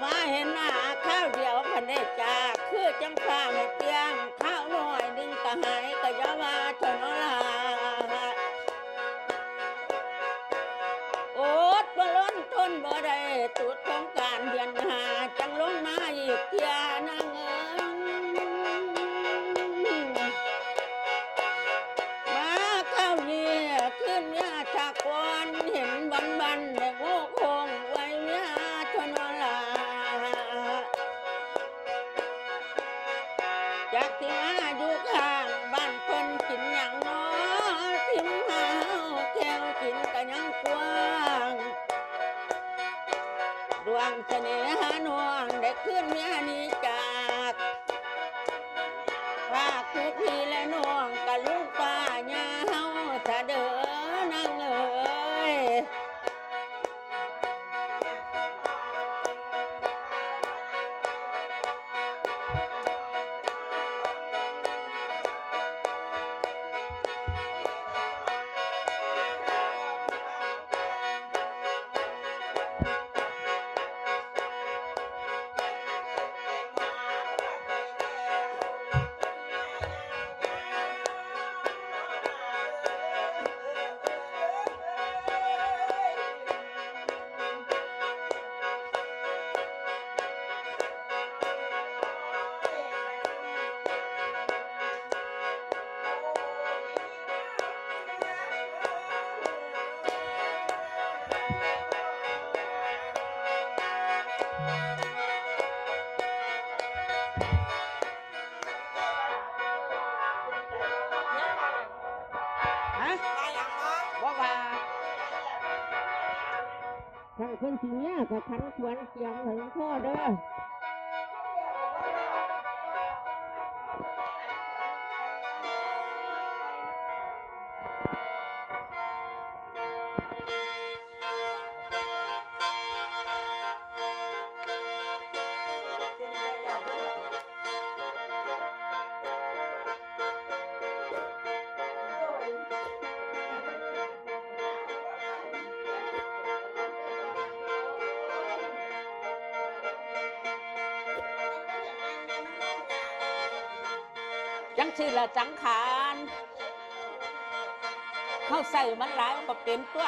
มาเห็นหน้าข้าวเดียวพันได้จากคือจังฟ้าไม่เตียงข้าวน้อยดึงกะหายกะยาว่าเท่านั้นล่ะโอดบ่ล้นทนบ่ได้ตุดของการเดือนหาจังลงมาอีกเที่ยนางมาข้าวเยี่ยขึ้นยาจากวันเห็นบันในโง่คงไว้เมียเท่านั้นล่ะจากที่มาอยู่ข้างบ้านคนกินอย่างน้อทิมหาวแก้วกินกันยังกว้างดวงเสน่หาน้องได้ขึ้นเมียนี้จากภาคทุกทีและน้องกับลูกป้าญาเฮาถ้าเด้อนางเอ้ยทางคนที่เนี้ยกับขันขวนเสียงถึงพ่อเด้อจังสิละสังขารเข้าใส่มันหลายก็เป็นตัว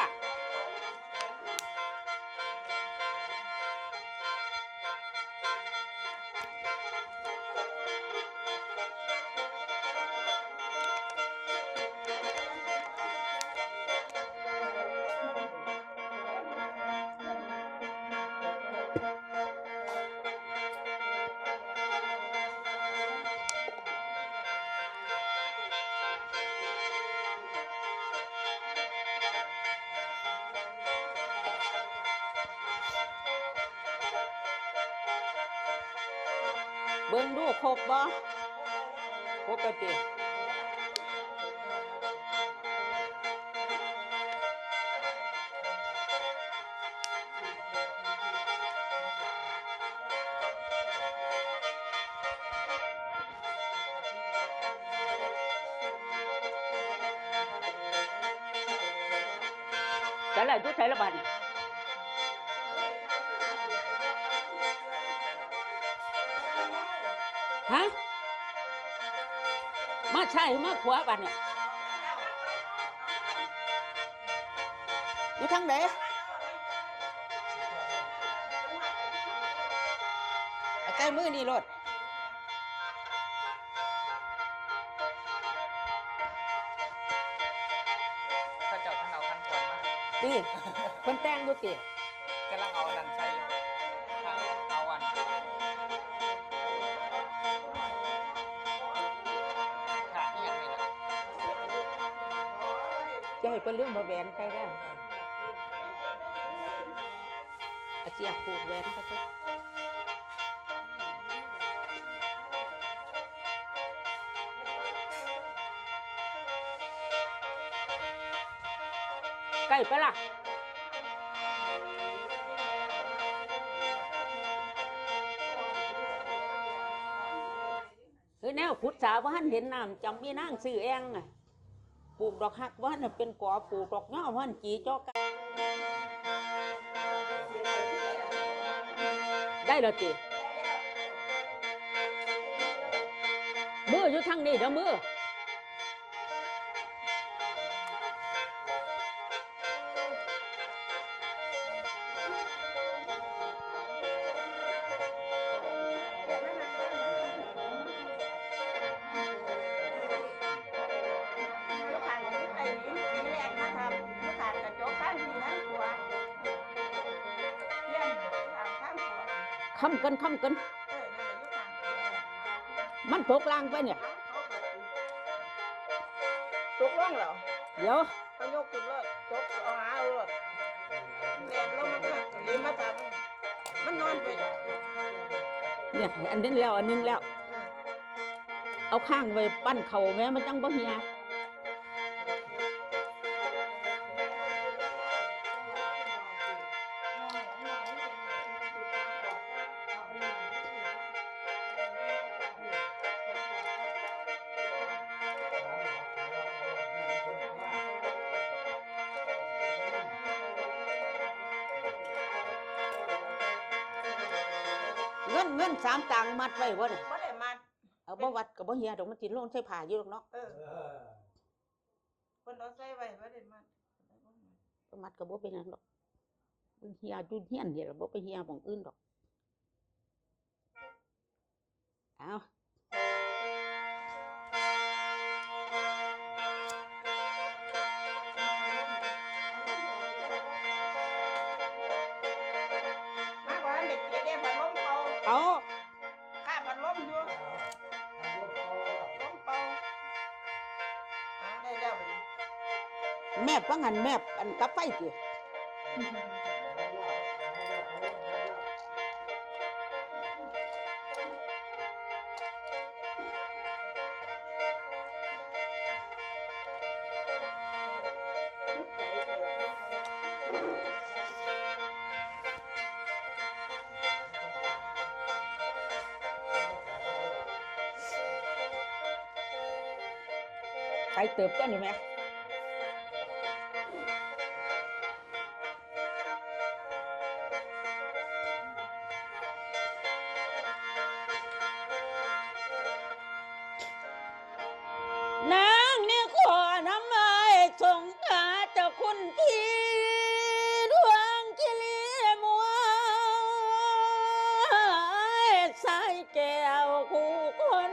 เบิ่งดูครบบ่ครบแล้วติแต่ละอยู่ไสละบัดฮะมาใช่มาขวาบัดเนี่ยอยู่ทางไหนใกล้มือนี่รถข้าเจ้าท่านเอาขั้นตอนมาตีคนแต่งดูตีกำลังเอาดันใส่ทางเอาวันขาดอย่างไรล่ะจะให้เป็นเรื่องมาแหวนใครได้เสียบผูกแหวนก็ได้ใกล้ไปล่ะคือแนวขุดสาว่าเห็นน้ำจำมีนางซื้อแองปลูกดอกฮักว่าเป็นกอปลูกดอกเงาว่าจีจอกด ได้แล้วติมืออยู่ทางนี้เด้อมือค้ำกันมันตกล่างไปเนี่ย ตกลงเหรอ เดี๋ยว เขายกขึ้นรถตกเอาหาเอารถแลนลงมาค่ะรีมาทำมันนอนไป เนี่ยอันนึงแล้วอันนึงแล้ว เอาข้างไว้ปั้นเข่าแม่มันจังบ่เหียเงิน3 ตังค์มัดไว้บ่เนี่ย บ่ได้มา เอาบ่วัดก็บ่เหียดอกมันสิลงใส่ผ้าอยู่ดอกเนาะ เพิ่นเอาใส่ไว้บ่ได้มา มัดก็บ่เป็นหยังดอกมันเหียอยู่เฮียนนี่ล่ะบ่ไปเหียหม้องอื่นดอกเอามากกว่าเด็กเด็กพัดลมเป่า เอา ข้าพัดลมอยู่ลมเป่าได้แล้วบัดนี้ แม่ว่างั้นแม่อันกับไฟติใครเติบก็นี่แม่นางนี่ขอน้ำไม้สงกาเจ้าคุณพี่ดวงกิลีมัวสายแก้วคู่คน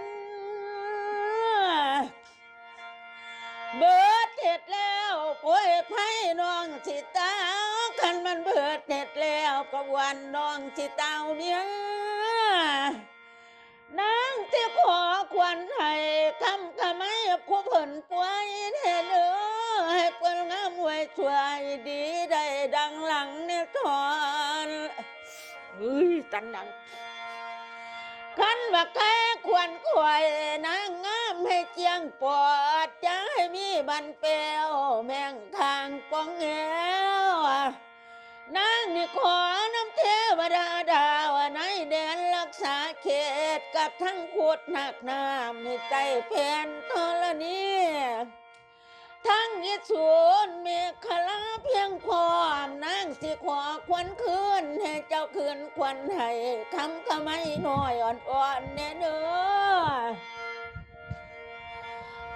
เบิดเห็ดแล้วป่วยไผ่น้องสิตาคันมันเบิดเห็ดแล้วก็วันน้องสิเต้าเมียนางที่ขอควันให้คำไม่ผู้เพิ่นป่วยเห็นให้เปิ้นงามไว้ช่วยดีได้ดังหลังเนี่ยทอนตันดังคันว่าแค่ควรคอยนางงามให้เจียงปอดจะให้มีบันเปลวแม่งทางป้องแงวนางนี่ขอน้ำเทวดาดาวในแดนรักษาเขตกับทั้งขุดหนักน้ำในใจแผ่นธรณีทั้งยิสูนมีคลาเพียงพร้อมนางสิขอควันคืนให้เจ้าคืนควันให้คำไม่น้อยอ่อนๆแน่เด้อ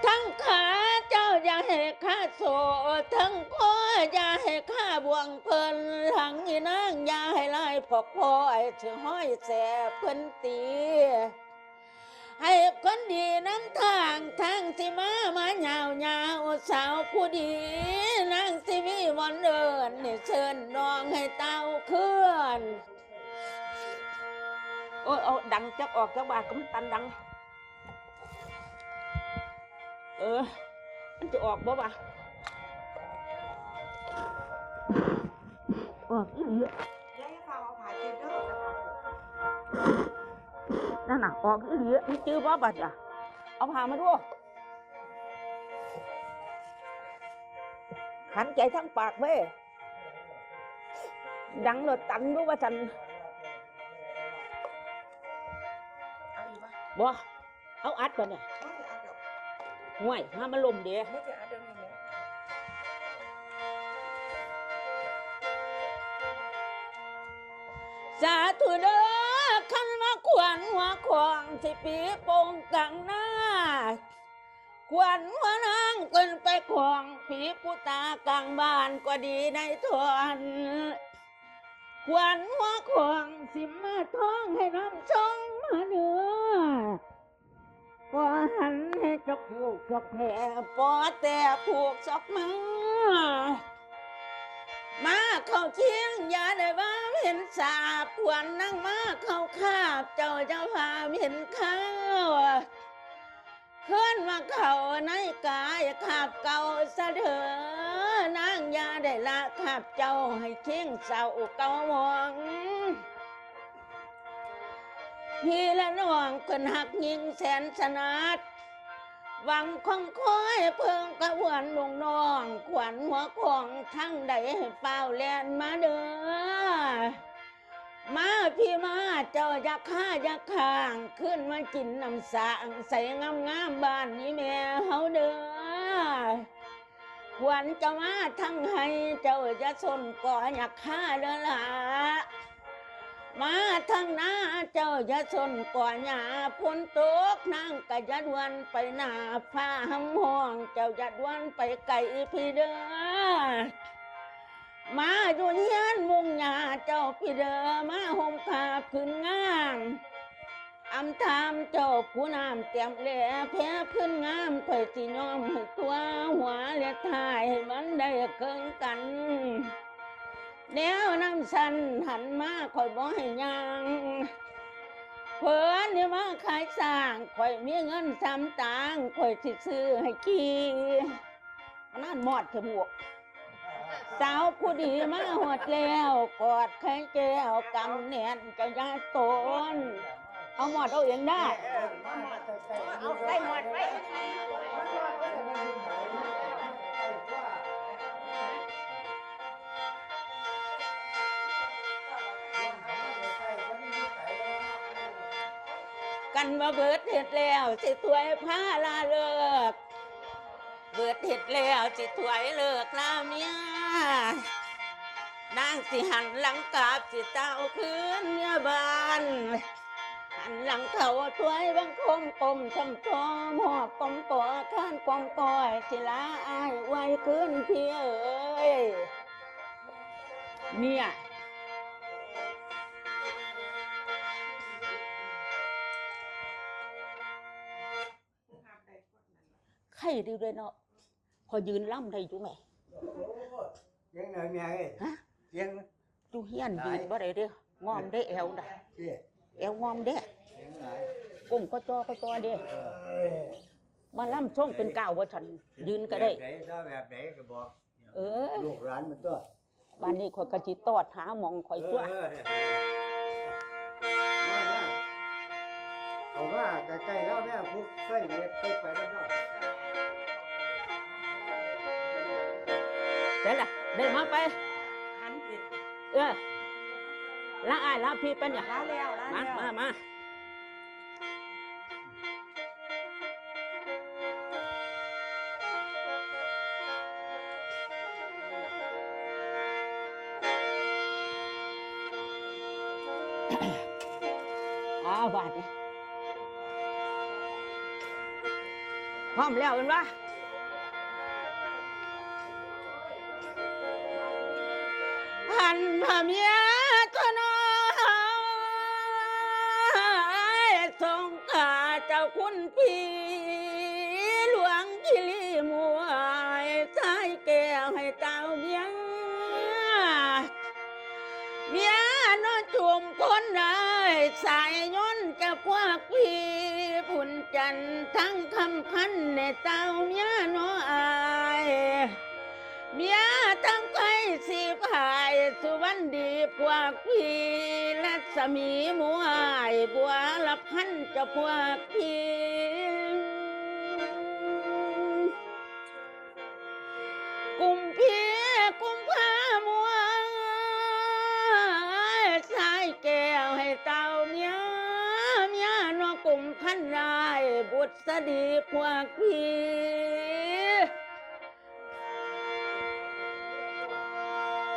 ทั้งขาเจ้าอย่าให้ข้าโสทั้งพ่ออย่าให้ข้าบวงเพิ่นหลังอีนางอย่าให้ไล่พอกพ่อไอ้เสือห้อยแสบเพิ่นตีให้คนดีน้ำทางสิมาเหยาวสาวผู้ดีนางสิมีวันเดินนี่เชิญน้องให้เต้าเคลื่อนโอ้ยเอาดังจักออกจักบาทก็มันตันดังมันจะออกบ่วะออกอีหลี ยายฟ้าเอาผ้าเช็ดเด้อจะพา นั่นน่ะออกอีหลีมันจื้อบ่บัดอ่ะเอาผ้ามาดูหันใจทั้งปากเว้ยดังเลยตันรู้ว่าฉัน เอาอีกป่ะ บ่เอาอัดก่อนเนี่ย ไม่ได้อัดดอก ห่วยห้ามันลมเดีย ไม่ได้อัดเดี๋ยวนี้แหละ สาธุเด้อ วันหัวของสิปีโป่งกลางหน้าขวัญหัวนางเกินไปของผีผู้ตากลางบ้านก็ดีในทวนขวัญหัวของสิมาท้องให้น้ำชงมาเนื้อก็หันให้จกผูกจกแผลปอแต่ผูกจกมือมาเข้าเคียงอย่าได้ว่าเห็นสาบขวัญนั่งมาเข้าคาบเจ้าจะพาเห็นข้าวขึ้นมาเข้าในกายขาบเก่าสะเถอนางยาได้ละขาบเจ้าให้เคียงเศร้าเก่ามองพี่และน้องคนหักยิงแสนสนัดหวังคงคอยเพิ่งกระวนลงน้องขวัญหัวของทั้งใดให้เฝ้าแลนมาเด้อมาพี่มาเจ้าอยากฆ่าอยากข้างขึ้นมากินน้ำสางใส่งามบ้านนี้แม่เฮาเด้อขวัญจะมาทั้งให้เจ้าจะสนก่ออยากฆ่าเด้อล่ะมาทั้งหน้าเจ้าจะสนก่อหญ้าพ้นตกนางก็จะดวนไปหน้าฟ้าหำห้องเจ้าจะดวนไปไก่พี่เด้อมาอยู่เฮียนมุงหญ้าเจ้าพี่เด้อมาห่มผ้าพื้นงามอำทามเจ้าผู้น้ำเตรียมแหล่แพ้พื้นงามข่อยสิยอมให้ตัวหัวและท้ายให้มันได้เกิงกันแนวน้ำสันหันมาข่อยบ่ให้ยังเพิ่นนี่มาขายสร้างข่อยมีเงิน3 ตังค์ข่อยสิซื้อให้ขี่นั่นหมอดเถอะบวกสาวผู้ดีมาหอดแล้วกอดแข้งแก้วกำแน่นเจ้าญาตนเอาหมอดเอาเองได้เอาใส่หมดไว้กันมาเบิดเห็ดแล้วสิถวยผ้าลาเลิกเบิดเห็ดแล้วสิถวยเลิกลาเมียนางสิหันหลังกลับสิเต้าคืนเมียบ้านหันหลังเขาถวยบังคมกลมชมชมหอบกลมปอข้านกลมก้อยสิลาอายไว้คืนพี่เอ้ยเนี่ยใครดีเลยเนาะพอยืนล่ำได้อยู่ไหมยังไงแม่เอ้ยฮะยังจูเฮียนยืนบ่ได้เด้องอมได้แอวได้แอวงอมได้ก้มก็จอเด้มาล่ำช่องเป็นก้าวว่าฉันยืนก็ได้แบบไหนก็บอกลูกร้านมันตัวบ้านนี้ข่อยกะจิตอดหาหมองข่อยตัวเอาว่าใกล้ๆแล้วแม่พวกใส่เล็บไปแล้วเนาะเสร็จละได้มาไปหันผิดละอายละพี่เป็นอย่างล้าแล้วมาบาทนี่พร้อมแล้วกันวะหันพะเมียตัวน้อยทรงข้าเจ้าคุณพี่หลวงกิริมวยใส่แก้วให้เต้าเมียนอนจุ่มคนได้สายย้อนจะพวกพี่ผุนจันทั้งคำพันในเต้าเมียน้ออายเมียทั้งไก่สีพายสุวรรณดีพวกพี่รัศมีมวยบัวละพันจะพวกพี่กุมพี่กุมผ้ามวยสายแก้วให้เต้าเมียนอกลุ่มขันได้บุตรสดีพวกพี่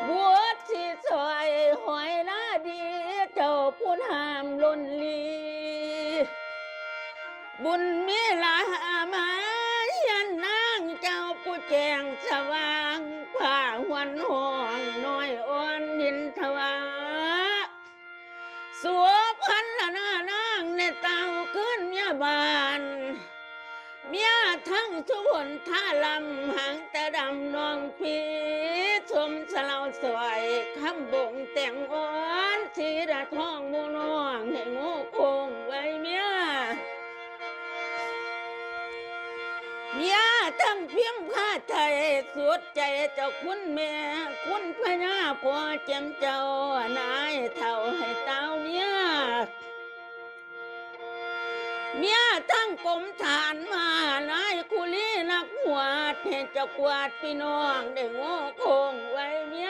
บัวที่สวยหอยลาดีเจ้าพูดห้ามล้นลี บุญมีลามายันนางเจ้าผู้แจงสว่างผ้าหวนห่วงน้อยอ่อนดินทวาสัวพันละนานางในเต่าขึ้นเมียบานเมียทั้งทุนท่าลำหางตะดำนองพีชมสลาวสวยคำบ่งแต่งอ่อนสีระทองมูน้องให้งูคงไว้เมียทั้งเพียงข้าใจสุดใจเจ้าคุณแม่คุณพญาพ่อเจ้าเจ้านายเท่าให้เต้าเมียทั้งกรมฐานมานายคุลีนักหวาดให้เจ้ากวาดพี่น้องได้โง่คงไว้เมีย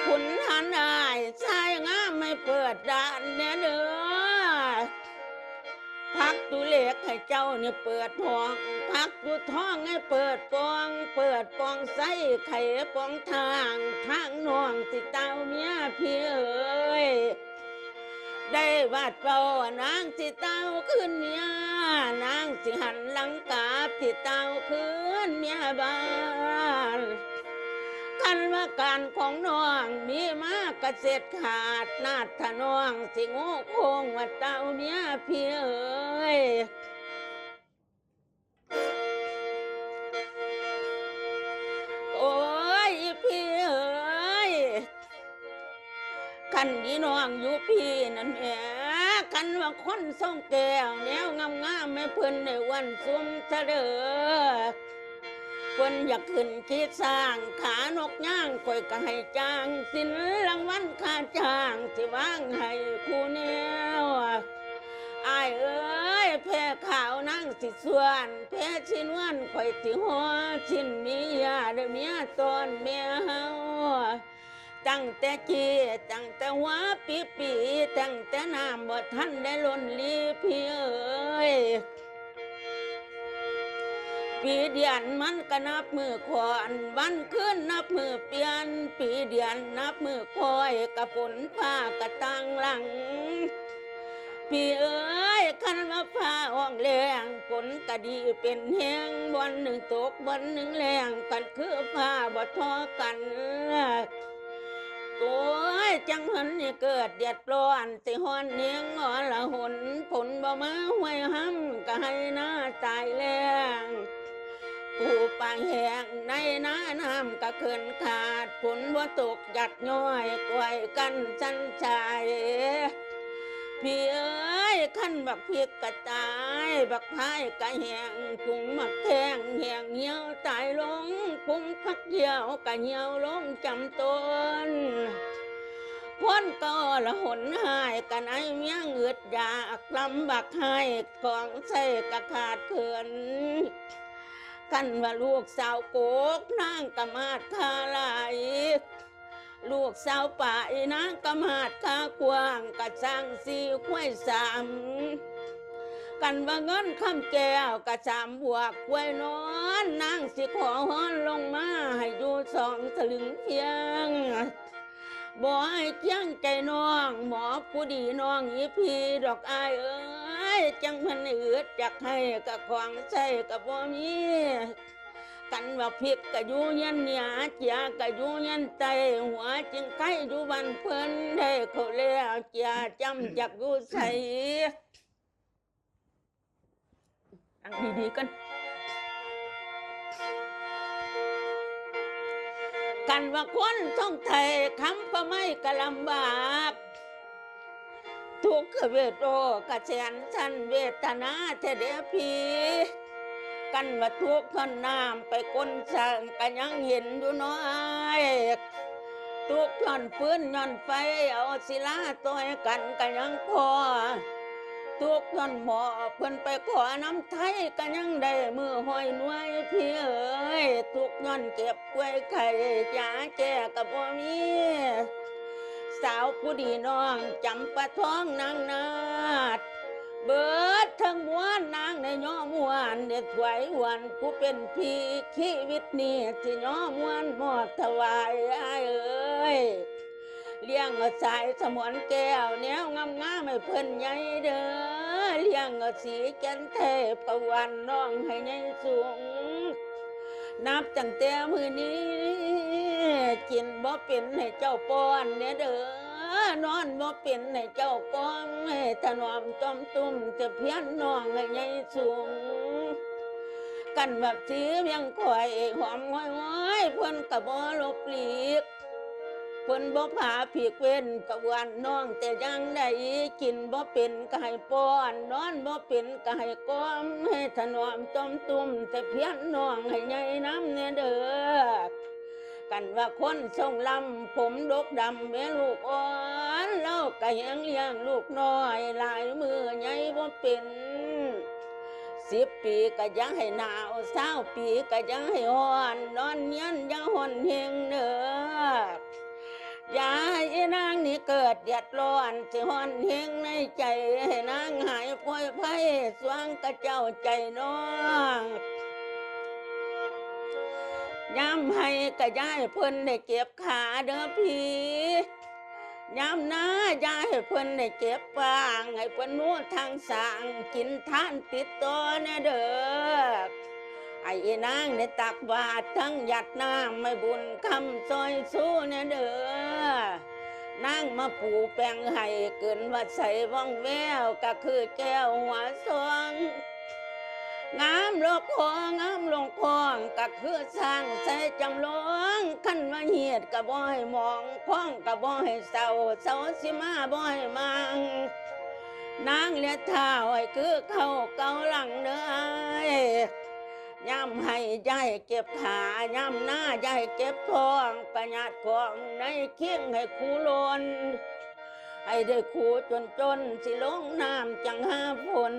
ขุนหันอายชายงามไม่เปิดด่านแน่เด้อพักตุเล็กให้เจ้าเนี่ยเปิดห้องพักตุท้องให้เปิดปองใส่ไข่ปองทางน้องสิเต้าเมียพี่เอ๋ยได้วาดเป่านางสิเต้าขึ้นเมียนางสิหันหลังกาบสิเต้าขึ้นเมียบ้านกันว่าการของน้องมีมากเกษตรขาดนาดถนองสิโง่คงว่าเต้าเมียพี่เอ๋ยโอ้ยพี่เอ๋ยกันนี่น้องอยู่พี่นั่นแหละกันว่าคนส่งแก้วแนวงามไม่เพิ่นในวันซุ่มเสดอเพิ่นอยากขึ้นคิดสร้างขานกย่างคอยก็ให้จ้างสินรางวัลค่าจ้างสิวางให้คู่แนวอายเอ้ยแพ้ข่าวนั่งสิส่วนแพ้ชินวันคอยสิหัวชินมียาเดเมียตอนเมียเฮาตั้งแต่กี้ตั้งแต่หัวปีตั้งแต่น้ำบ่ทันได้ล้นลีพี่เอ้ยปีเดือนมันก็นับมือขวานวันขึ้นนับมือเปลี่ยนปีเดือนนับมือคอยกระฝนผ้ากระตังหลังพี่เอ้ยคันว่าผ้าอ่องแรงฝนก็ดีเป็นแห้งวันหนึ่งตกวันหนึ่งแรงกันคือผ้าบ่ทอกันโอ้ยจังหันนี่เกิดเดือดร้อนสิฮอนเนียงอ่อนละหนผลบ่มาห้วยห้ำก็ให้หน้าตายแรงผู้ปางแห้งในน้าน้ำก็เขินขาดฝนบ่ตกหยัดย้อยกล้วยกันจันใจพี่เอ้ยขั้นบักเพียกกระตายบักพายกะแหงพุงมักแข้งแหงเหี่ยวตายลงพุงพักเหี่ยวกะเหี่ยวลงจำต้นพ้นก็ละหนหายกันไอเมียเงืดอยากลำบักให้ของใส่กะขาดเขินกันว่าลูกสาวโกกนางกะมาดคาไหลลูกสาวป่ายนางกะมาดคากว้างกะสร้างสีห้วยสามกันว่าเงินคำแก้วกะสามบวกกล้วยนอนนางสิขอฮ้อนลงมาให้อยู่2 สลึงเพียงบ่ให้เคียงใจน้องหมอผู้ดีน้องอีพี่ดอกอายเอ้ยจังมันอืดจักให้กะของใส่กะบ่มีกันว่าพริกกะอยู่ยันเหนียเจียกะอยู่ยันไตหัวจึงไก่อยู่บันเพิ่นได้เขาแล้วเจียจำจักอยู่ใส่ตั้งดีๆกันกันว่าคนท่องไทยคำประไม่กะลำบากทุกขเวทโอกะแสนชันเวทนาเทเดพีกันว่าทุกข์ทนน้ำไปก้นสั่งกันยังเห็นอยู่น้อยทุกข์ย้อนฟื้นย้อนไฟเอาศิลาตัวกันกันยังพอทุกข์ย้อนหมอเพิ่นไปขอน้ำไทยกันยังได้มือห้อยหน่วยพี่เอ๋ยทุกข์ย้อนเก็บกล้วยไข่จ้าแก่กับบ่มีสาวผู้ดีน้องจำปะท้องนางนาดเบิดทั้งมวลนางในย่อมวนเด็ดไหววันผู้เป็นพี่ชีวิตนี้ที่ย่อมวนมอบถวายอ้ายเอ้ย เลี้ยงเอาสายสมวนแก้วแนวงามๆให้เพิ่นใหญ่เด้อเลี้ยงเอาสีแก่นเทพประวันน้องให้ใหญ่สูงนับตั้งแต่มื้อนี้กินบ่เป็นให้เจ้าป้อนเนี่ยเด้อนอนบ่เป็นให้เจ้ากอมให้ถนอมต้มตุ้มจะเพี้ยนน้องให้ใหญ่สูงกันแบบสีเพียงข่อยหอมห้อยๆเพิ่นก็บ่ลบหลีกเพิ่นบ่พาผีกเว้นกับวันน้องแต่ยังได้กินบ่เป็นก็ให้ป้อนนอนบ่เป็นก็ให้ก้อมให้ถนอมต้มตุ้มแต่เพี้ยนน้องให้ใหญ่น้ำเนี่ยเด้อกันว่าคนทรงลำผมดกดำแม่ลูกอ่อนเล่าก็ยังเลี้ยงลูกน้อยหลายมือใหญ่บ่เป็น10 ปีก็ยังให้หนาว20 ปีก็ยังให้ฮ้อนนอนเนียนยังห่อนเฮงเด้อยาให้นางนี่เกิดเดือดร้อนสิห่อนเฮงในใจให้นางหายป่วยไข้สวงกระเจ้าใจน้องย้ำให้กระย้ายเพิ่นได้เก็บขาเด้อพี่ย้ำนะย้ายให้เพิ่นได้เก็บฟางให้เพิ่นนู้ทางสางกินทานติดตัวเนี่ยเด้อไอ้นางได้ตักบาตรทั้งหยัดน้ำไม่บุญคำซอยสู้เนี่ยเด้อนางมาปูแปลงให้เกินว่าใส่ว่องแววก็คือแก้วหัวสวงงามโลกคองามลงคองก็คือสร้างใส่จำลองขันว่าเหียดก็บ่ให้มองคล้องก็บ่ให้เศร้าสิมาบ่ให้มังนางเลียเท้าให้คือเข้าเกาหลังเด้อย่ำให้ยายเก็บขายำหน้ายายเก็บทองประหยัดของในเคียงให้คูลนให้ได้คูจนสิลงน้ำจังหาฝน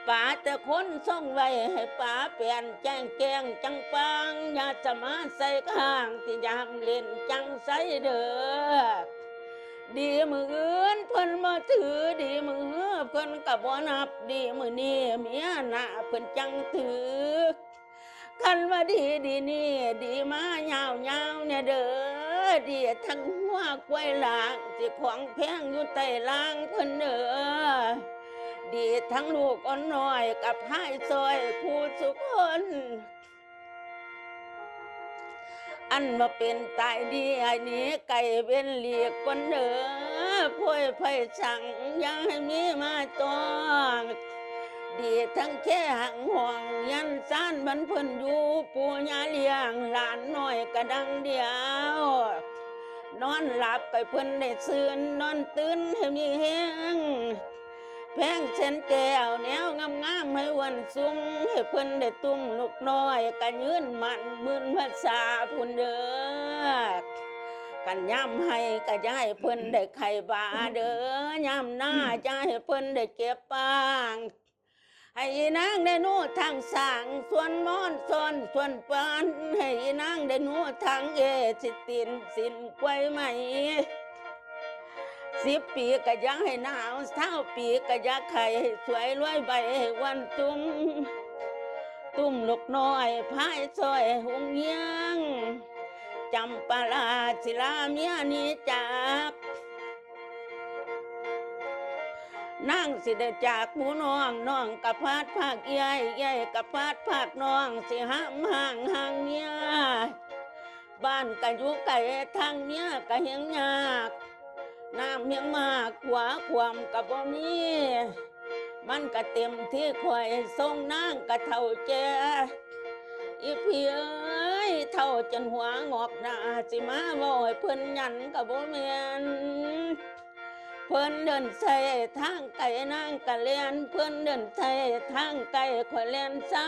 ป่าแต่คนส่งไว้ให้ป่าเปลี่ยนแจ้งแกงจังปังอย่าจะมาใส่ข้างที่ยามเล่นจังใส่เด้อดีมืออื่นเพิ่นมาถือดีมือเพิ่นกับบ่นับดีมือนี่เมียหน้าเพิ่นจังถือคันว่าดีนี่ดีมายาวเนี่ยเด้อดีทั้งหัวกล้วยหลางสิของแพงอยู่ใต้ล่างเพิ่นเด้อดีทั้งลูกอ่อนน้อยกับพายซอยผู้สุคนอันมาเป็นตายดีไอ้นี้ไก่เป็นเลียกคนเด้อพ่วยไฟสั่งยังให้มีมาต้องดีทั้งแค่หังห่วงยันซ่านบรรพนอยู่ปูญาเลี้ยงหลานน้อยกระดังเดียวนอนหลับไปเพิ่นได้ซื่นนอนตื่นให้มีแห้งแพงเส้นแก้วแนวงามให้วันซุ้มให้เพิ่นได้ตุ้มลูกน้อยกันยืนมันมืนภาษาพุ่นเด้อกันย้ำให้ก็จะให้เพิ่นได้ไข่บาเด้อย่ำหน้าจะให้เพิ่นได้เก็บปางให้นางได้นู้ทางสางส่วนมอนส่วนปานให้นางได้นู้ทางสิตินสินกล้วยไหม10 ปีก็ยังให้หนาว20 ปีก็อยากไข่ให้สวยรวยใบให้วันตุ้มลูกน้อยพายซอยหงเยียงจำปาลาศิลาเมียนี้จากนั่งสิได้จากหมู่น้องกับพาดภาคใหญ่กับพาดภาคน้องสิห้ามห่างเมียบ้านก็อยู่ไกลทางเมียก็เฮียงยากน้ำยังมากกว่าความกับบ่มีมันก็เต็มที่ข่อยส่งนางกะเท่าแก่อีพี่เอ้ยเท่าจนหัวงอกหน้าสิมาบ่ให้เพิ่นหยันกับบ่แม่นเพิ่นเดินใส่ทางไก่นางกะเลียนเพิ่นเดินใส่ทางไก่ข่อยเลียนซ้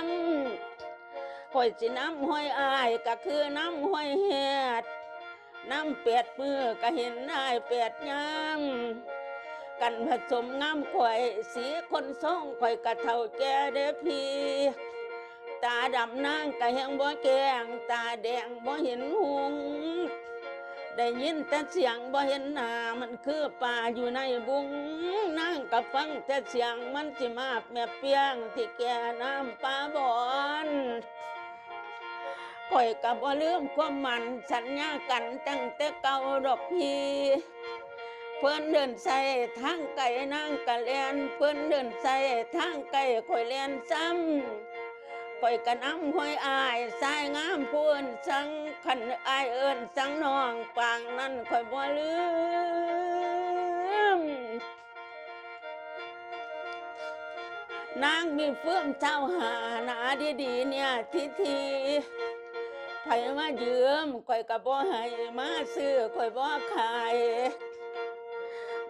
ำข่อยสิน้ำห้อยอายก็คือน้ำห้อยเฮ็ดน้ำ8 มือก็เห็นได้8 ยามกันผสมงามข่อยสีคนส่งข่อยกะเท่าแก่เด้อพี่ตาดำนางก็แหงบ่แกงตาแดงบ่เห็นหุงได้ยินแต่เสียงบ่เห็นหน้ามันคือป่าอยู่ในบุงนางก็ฟังแต่เสียงมันสิมาแม่เปียงที่แก่น้ำปลาบ่อน ข่อยก็บ่ลืมความมันสัญญากันตั้งแต่เก่าดอกพี่เพิ่นเดินใส่ทางไก่นางกะเลียนเพิ่นเดินใส่ทางไก่ข่อยเลียนซ้ำข่อยกะน้ำห้อยอายสายงามพูนสังขันอายเอิ้นสังน้องปางนั้นข่อยบ่ลืมนางมีเฟื่องเจ้าหาหนาดีๆเนี่ยทีไผมายืมข่อยก็บ่ให้มาซื้อข่อยบ่ขาย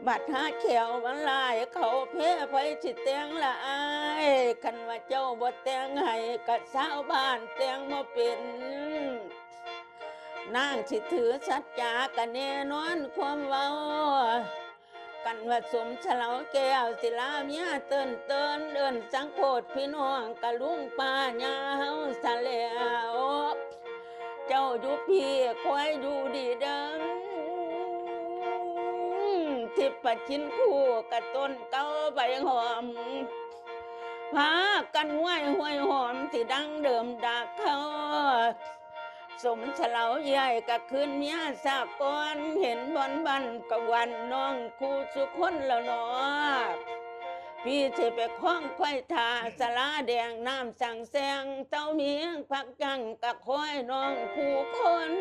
บัดหาแขวมันลายเขาเพ่ไผสิแต่งละอายคันว่าเจ้าบ่แต่งให้ก็ชาวบ้านแต่งบ่เป็นนางสิถือสัจจากะแน่นอนความเว้ากันว่าสมเฉลาแก้วศิลาเมียเติ้นเดินสังโพดพี่น้องกะลุงป้าย่าเฮาซะแล้วเจ้าอยู่พี่คอยอยู่ดีเดิมทิพย์ชินคู่กะต้นเก้าใบหอมพากันห้วยหอมที่ดังเดิมดักเขาสมเฉลาใหญ่กะคืนเมียสากก่อนเห็นบอนบันกะวันน้องคู่สุคนแล้วเนาะพี่จะไปคล้องควายทาสลาแดงน้ำสั่งแสงเต้าเมียงพักจังกะคอยน้องคู่คน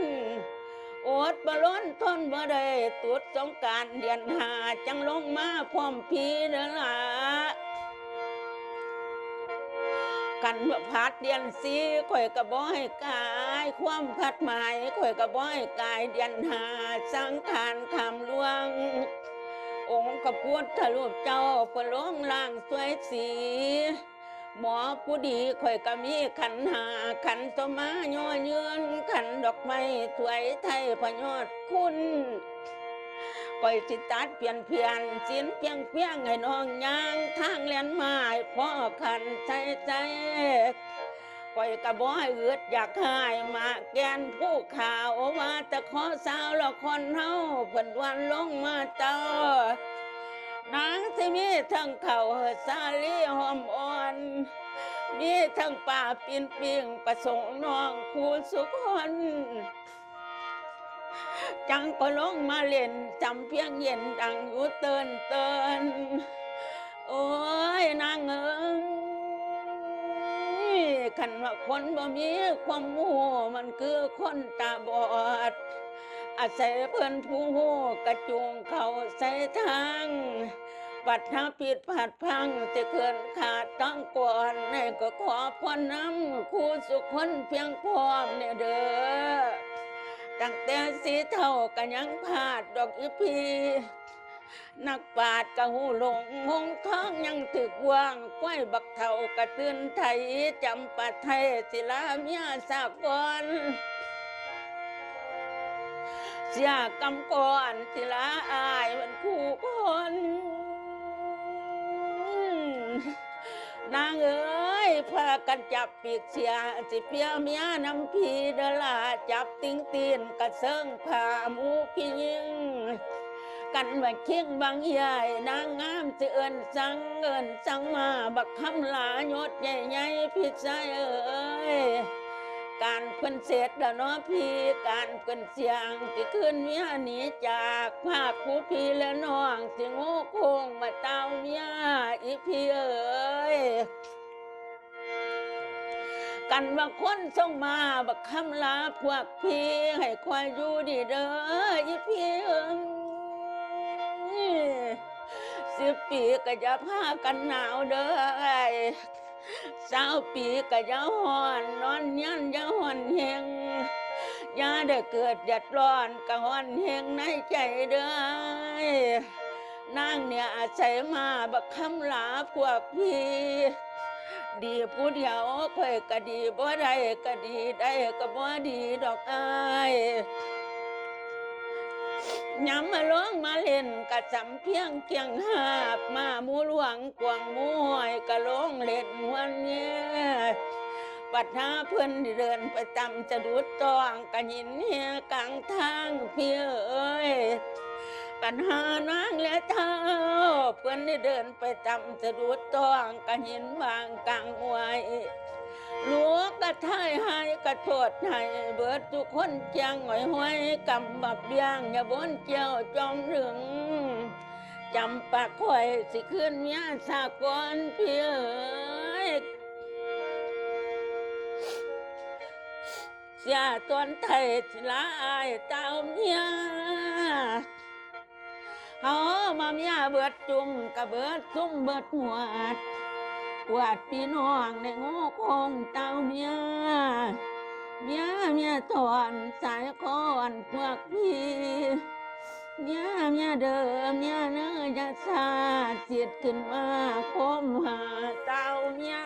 อดบล้นทนบ่ได้ตุดสงการเดือนหาจังลงมาพร้อมพี่เด้อล่ะกันว่าพัดเดือนสีข่อยกะบ่ให้กายความพัดหมายข่อยกะบ่ให้กายเดือนหาสังขารคำลวงองค์กระพุทธรูปเจ้าพระลงล่างสวยสีหมอผู้ดีข่อยก็มีขันหาขันสมาย่อเยือนขันดอกไม้สวยไทยพยอดคุณข่อยสิตัดเปลี่ยนสินเพียงให้น้องย่างทางเลียนไม้พ่อขันใจข่อยกะบ่ให้อึดอยากหายมาแกนผู้ข่าวว่าแต่ขอสาวละคนเฮาเพิ่นวันลงมาเต้านางสิมีทั้งเขาสาลีหอมอ่อนมีทั้งป่าปิ่งประสงค์น้องคู่สุคนจังก็ลงมาเล่นจำเพียงเย็นดังอยู่เตือนโอ้ยนางเอ้ยขันว่าคนบ่มีความหูมันคือคนตาบอดอาศัยเพื่อนผู้หูกระจุงเขาใส่ทางบัดถ้าผิดพลาดพังจะเกินขาดต้องก่อนให้ก็ขอพรน้ำคู่สุขคนเพียงพร้อมเนี่ยเด้อตั้งแต่สีเท่ากันยังพลาดดอกอีพีนักปราชญ์กะหูหลงหงท้องยังถึกว่างก้อยบักเท่ากระตื้นไทยจำปาไทยศิลาเมียสากลเสียกำก่อนศิลาอายมันคู่คนนางเอ้ยพากันจับปีกเสียสิเพียเมียน้ำพีเดลาจับติ้งตีนกระเซิงผ่ามูพี่ยิงกันว่าเคียงบางใหญ่นางงามจะเอินสังมาบักคำลายศใหญ่พี่ชายเอ้ยการเพิ่นเสร็จแล้วเนาะพี่การเพิ่นเสียงที่ขึ้นเมียหนีจากภาคผู้พี่และน้องสิโง่โคงมาเต้าเมียอีพี่เอ้ยกันว่าคนส่งมาบักคำลาพวกพี่ให้คอยอยู่ดีเด้ออีพี่เอ้ย10 ปีก็จะพากันหนาวเด้อ20 ปีก็จะห่อนนอนยันจะห่อนเฮงอย่าได้เกิดเดือดร้อนก็ห่อนเฮงในใจเด้อนางเนี่ยอาศัยมาบักคำลาพวกพี่ดีผู้เดียวค่อยก็ดีบ่ได้ก็ดีได้ก็บ่ดีดอกอ้ายย้ำมาร้องมาเล่นกะจำเพียงเกียงหาบมามูหลวงกวางมูหอยกะร้องเล่นวันเนี้ยปัดหาเพื่อนเดินไปตำจะดูดตองกะหินเฮียกลางทางพี่เอ้ย ปัญหานางและเท้าเพื่อนได้เดินไปตำสะดุดต้องก็เห็นวางกลางไว้หลวงกระทายให้กระโทษให้เบิดทุกคนจังหอยห้อยกำบับเบี้ยงอย่าบนเจ้าจอมถึงจำปากคอยสิขึ้นเมียสากลพี่เอ้ยเสียตอนไทยสิลาอายเต้าเมียเฮามาเมียเบิดจุ่มกะเบิดซุ่มเบิดหวดกวาดพี่น้องในงูคงเต้าเมียเมียตอนสายคอนพวกพี่เมียเดิมเมียเนื้อจะสาดเสียดขึ้นมาคมหาเต้าเมีย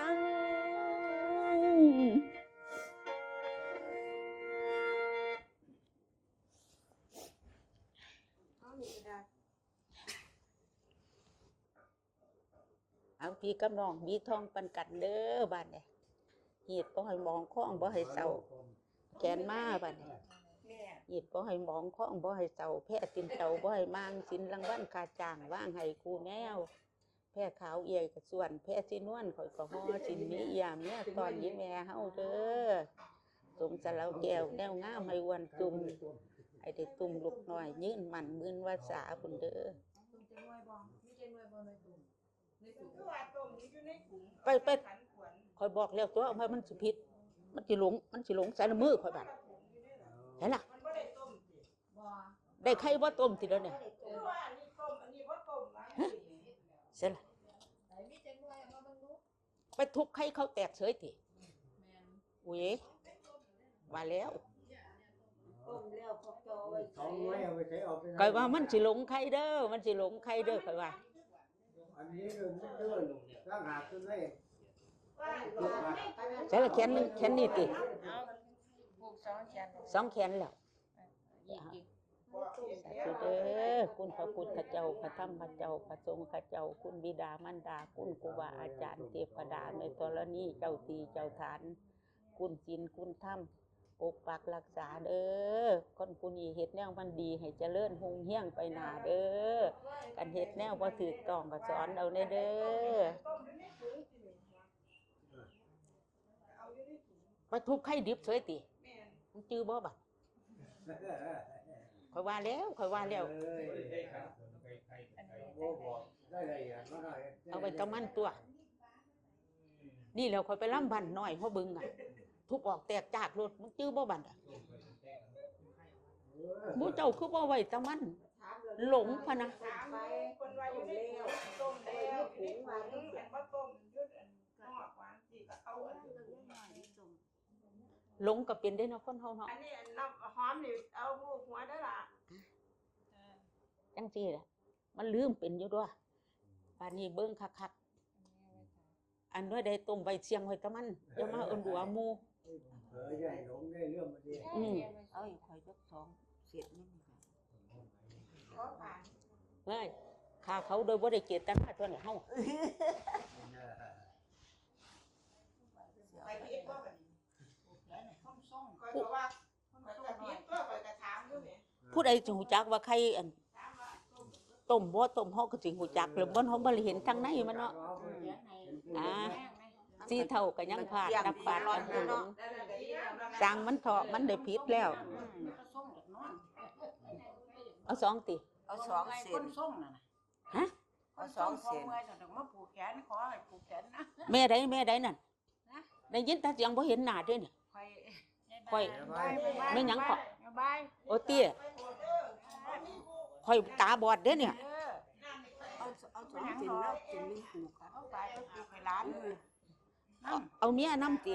เอาพี่กับน้องมีทองปันกันเด้อบ้านเนี่ยเหตุบ่ให้มองข้องบ่ให้เศร้าแขนมาบ้านเนี่ยเหตุบ่ให้มองข้องบ่ให้เศร้าแพ้สินเจ้าบ่ให้มางสินรางวัลค่าจ้างว่างให้ครูแนวแพ้ขาวเอี่ยกระส่วนแพ้สินวลข่อยก็ฮอสินมีเอี่ยมเนี่ยตอนนี้แม่เฮาเด้อสมสะเลาแก้วแนวงามให้อ้วนตุ่มให้ได้ตุ่มลูกน้อยยืนมันมื่นวาสาพุ่นเด้อไปคอยบอกแล้วตัวว่ามันสิผิดมันสิหลงใส่มือคอยบัดเห็นล่ะได้ไข่บ่ต้มทีเดียวเนี่ยเสร็จละไปทุบไข่เขาแตกเฉยติอุ้ยว่าแล้วคอยว่ามันสิหลงไข่เด้อมันสิหลงไข่เด้อคอยว่าอันนี้เรื่องเรื่องตั้งหาขึ้นได้ใช่ละแขนนึงแขนนี่ติผูกสองแขนแล้วสาธุเด้อคุณพระพุทธเจ้าพระธรรมพระเจ้าพระสงฆ์พระเจ้าคุณบิดามารดาคุณครูบาอาจารย์เทพดาในธรณีเจ้าตีเจ้าฐานคุณศีลคุณธรรมปกปักรักษาเด้อคนผู้นี้เฮ็ดแนวมันดีให้เจริญหุ่งเฮี้ยงไปหน้าเด้อกันเฮ็ดแนวบ่ถูกต้องก็สอนเอาแน่เด้อไปทุบไข่ดิบเฉยติมันจื้อบ่บัดข่อยว่าแล้วเอาไปตะมันตัวนี่แล้วข่อยไปล่ำบันหน่อยหัวบึงอ่ะทุบออกแตกจากรถมึงจื้อบ่บัดอ่ะบ่เจ้าคือบ่ไว้ตะมันหลงพะนะคนว่าอยู่ในต้มแล้วถุงว่าถุงแผ่นว่าต้มยุดนอกหวานสิก็เอาอันหลงก็เป็นได้เนาะคนเฮาเนาะอันนี้น้ำหอมนี่เอาหัวได้ล่ะจังซี่แหละมันลืมเป็นอยู่ด้วยป่านนี้เบิ่งคักๆอันด้วยได้ต้มใบเชียงไว้ตะมันอย่ามาเอาดัวหมู่ใหญ่หลงได้เรื่องมันดีเอาอีกข่อยจัก2เศษนึงขอผ่านเฮ้ยข้าเขาโดยบ่ได้เจตนาตัวนี้เฮาไปผิดก็แบบผู้ใดสิฮู้จักว่าใครอันต้มบ่ต้มเฮาก็สิฮู้จักแล้วบ่เฮาบ่ได้เห็นทางในมันเนาะสีเท่าก็ยังพลาดนับปาดกันหลงสร้างมันเถาะมันได้ผิดแล้วเอา2ติเอา2เส้นส่งน่ะฮะเอา2เส้นมาผูกแขนขอให้ผูกแขนนะแม่ใดนั่นได้ยินแต่เสียงบ่เห็นหน้าเด้นี่ค่อยแม่หยังก็โอเตี้ยค่อยตาบอดเด้เนี่ยเอา2เส้นแล้วเส้นนึงผูกเอาไปผูกให้หลานเอาเมียนำติ